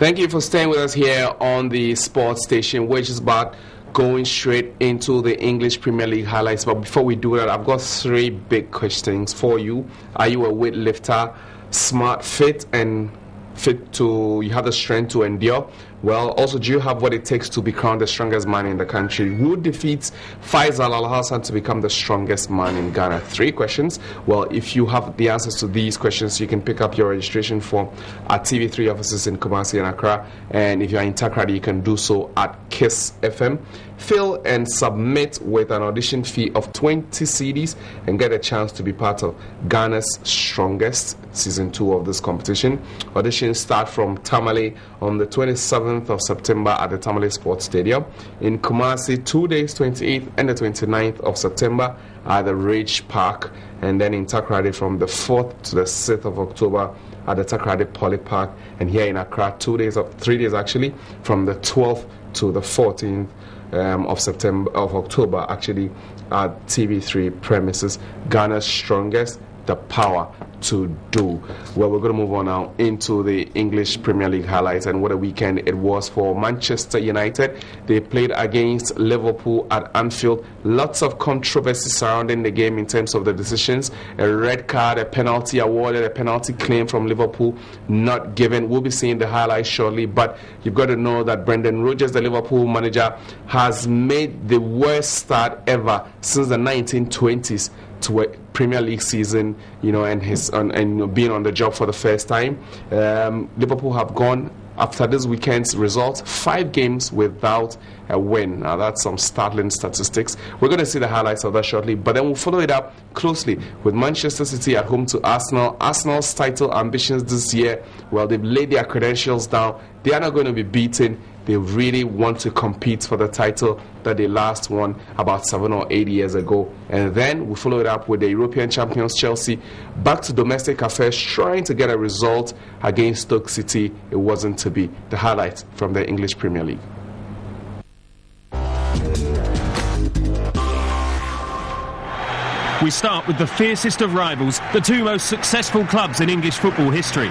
Thank you for staying with us here on the sports station, which is about going straight into the English Premier League highlights. But before we do that, I've got three big questions for you. Are you a weightlifter, smart, fit, and fit to, you have the strength to endure? Well, also, do you have what it takes to be crowned the strongest man in the country? Who defeats Faisal Al-Hassan to become the strongest man in Ghana? Three questions. Well, if you have the answers to these questions, you can pick up your registration form at TV3 offices in Kumasi and Accra. And if you're in Takrady, you can do so at Kiss FM. Fill and submit with an audition fee of 20 cedis and get a chance to be part of Ghana's Strongest Season 2 of this competition. Auditions start from Tamale on the 27th of September at the Tamale Sports Stadium. In Kumasi, 2 days, 28th and the 29th of September at the Rage Park. And then in Takrady from the 4th to the 6th of October at the Takrady Poly Park. And here in Accra, 3 days actually, from the 12th to the 14th of October actually at TV3 premises. Ghana's Strongest, the power to do. Well, we're going to move on now into the English Premier League highlights, and what a weekend it was for Manchester United. They played against Liverpool at Anfield. Lots of controversy surrounding the game in terms of the decisions. A red card, a penalty awarded, a penalty claim from Liverpool not given. We'll be seeing the highlights shortly, but you've got to know that Brendan Rodgers, the Liverpool manager, has made the worst start ever since the 1920s to a Premier League season, and being on the job for the first time. Liverpool have gone, after this weekend's result, 5 games without a win. Now that's some startling statistics. We're going to see the highlights of that shortly, but then we'll follow it up closely with Manchester City at home to Arsenal. Arsenal's title ambitions this year, well, they've laid their credentials down. They are not going to be beaten. They really want to compete for the title that they last won about 7 or 8 years ago. And then we follow it up with the European champions Chelsea back to domestic affairs, trying to get a result against Stoke City. It wasn't to be. The highlights from the English Premier League. We start with the fiercest of rivals, the two most successful clubs in English football history.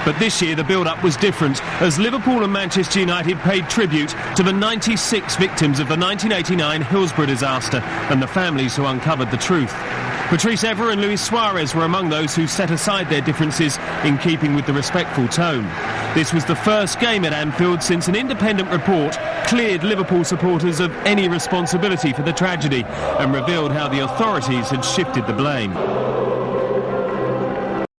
But this year the build-up was different, as Liverpool and Manchester United paid tribute to the 96 victims of the 1989 Hillsborough disaster and the families who uncovered the truth. Patrice Evra and Luis Suarez were among those who set aside their differences in keeping with the respectful tone. This was the first game at Anfield since an independent report cleared Liverpool supporters of any responsibility for the tragedy and revealed how the authorities had shifted the blame.